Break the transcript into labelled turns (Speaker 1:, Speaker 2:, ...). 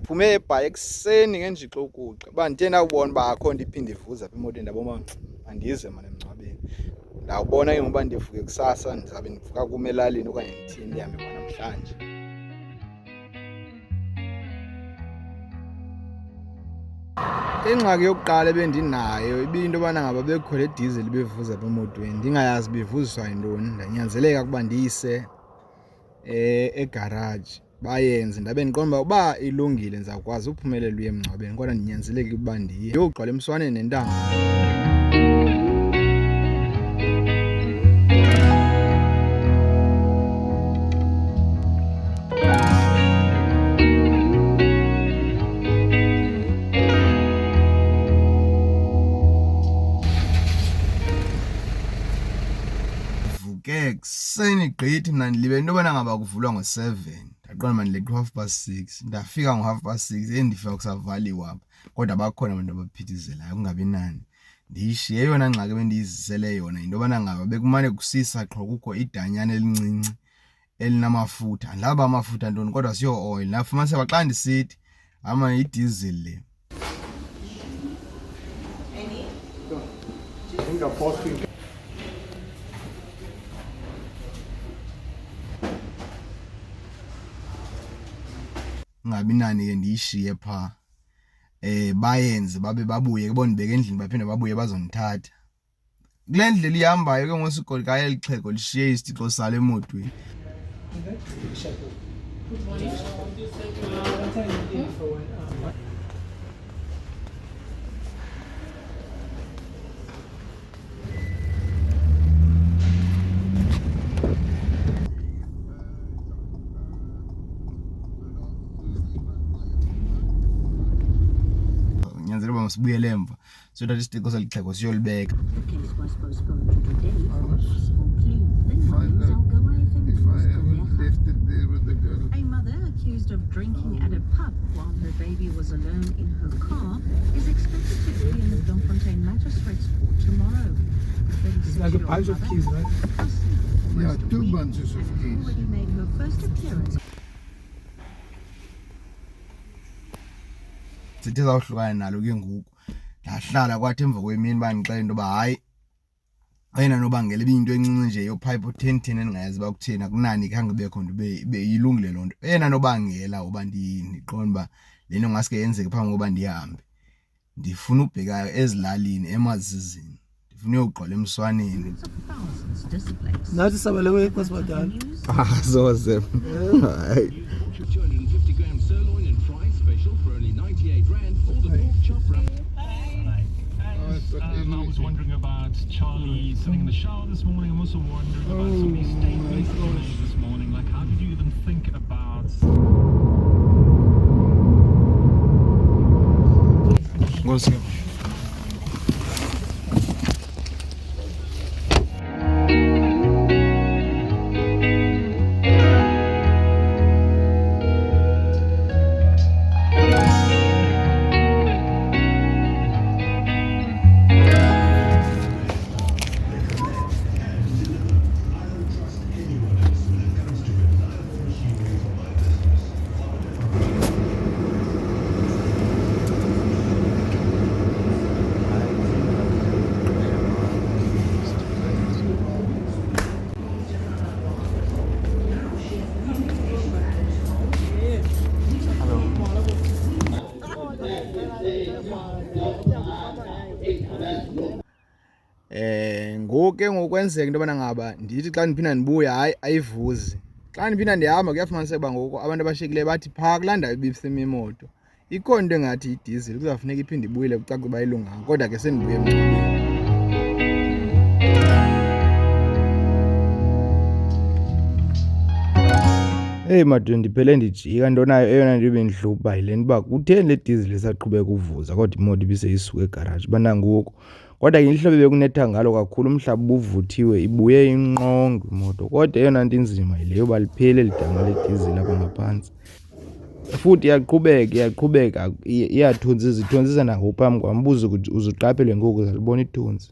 Speaker 1: Ngiphume ebhayi ekuseni ngenjixo ukuqa. Uba ndithe ndawubona uba akho nto iphinde ivuza apha emotweni ndabona andize mani emngcwabeni. Ndawubona ke ngoba ndivuke kusasa ndizabe ndivuka kuma elalini okanye ndithini ndihambe kwanamhlanje. Ingxaki yokuqala ebendinayo ibiyinto yobana ngaba bekho le diesel bevuza apha emotweni ndingayazi bivuziswa yintoni. Ndanyanzeleka ukuba ndiyise egaraji bayenze ndabe ndiqonda uba ilungile ndizawukwazi uphumelela uye emngcwabeni kodwa ndinyanzelekile ukuba ndiye yogqwala emswaneni nentanga. Vuke kuseni gqithi mna ndilibe into yobana ngaba kuvulwa ngo-7 ndaqonda mna ndileqa 6:30 ndafika ngo6:30 endifika kusavaliwe apha kodwa bakhona abantu abaphithizelayo kungabi nani. Ndiyishiye eyona ngxaki ebendiyizisele yona yinto yobana ngaba bekumane kusisa qho kukho idanyana elincinci elinamafutha ndilaba amafutha ntoni kodwa siyo oil. Nafumaniseka xa ndisithi ama yidizili le. Ngabi nani ke ndiyishiye pha bayenze babe babuye ke bondibeka endlini baphinde babuye bazondithatha kule ndlela ihambayo ke ngosigoli kaya elixhego lishiye isitixo salo emotweni. Nyanzeleka uba masibuyele emva so that isitixo selixhego siyolibeka.
Speaker 2: A mother accused of drinking at a pub while her baby was alone in her car is expected to be in the Bloemfontein Magistrates Court tomorrow.
Speaker 3: It's like a bunch of keys, right?
Speaker 4: Yeah, 2 bunches of keys.
Speaker 2: Already made her first appearance.
Speaker 1: Sithe zawuhlukana nalo ke ngoku ndahlala kwathi emva kwemini bandixela into yoba hayi ayena nobangela ibiyinto encinci nje yopipe u-10 endingayazi uba kutheni akunani khange bekho nto beyilungile loo nto. Eyona nobangela uba ndiqonda uba le nto ngaske yenzeke phambi koba ndihambe ndifuna ubheka ezilalini emazizini ndifuna uyogqwala emswaneni.
Speaker 3: Nathi sabalewe kwasibadala
Speaker 1: Azoze hayi.
Speaker 5: 250 gram sirloin and fried special for only 98 rand, or the pork chop wrap.
Speaker 6: I was wondering about Charlie sitting in the shower this morning. I'm also wondering about some of these statements that you made this morning. Like, how did you even think about...
Speaker 1: Ngoku ngokwenzeka into yobana ngaba ndithi xa ndiphinda ndibuya hayi ayivuzi. Xa ndiphinda ndihamba kuyafumaniseka uba ngoku abantu abashiyekileyo bathi phaa kulaa ndawo ibisima imoto ikhona into engathi yidizili kuzawufuneka iphinde ibuyile kucace uba ayilunganga kodwa ke sendibuye emngcwabeni. Hey madod ndiphele ndijika ntonayo eyona nto ibendihlupha yile nto uba kutheni le diesel isaqhubeka uvuza kodwa imoto ibiseyisuka egaraji bana ngoku kodwa ke ihlobo bekunetha ngalo kakhulu umhlaba ubuvuthiwe ibuye inqongo imoto kodwa eyona nto inzima yileyo uba liphele lidama le diesel apha ngaphantsi futhi iyaqhubeka iyathunzi izithunzisa nangophambi kwam ubuze ukuthi uzuqaphele ngoku uzalibona ithunzi.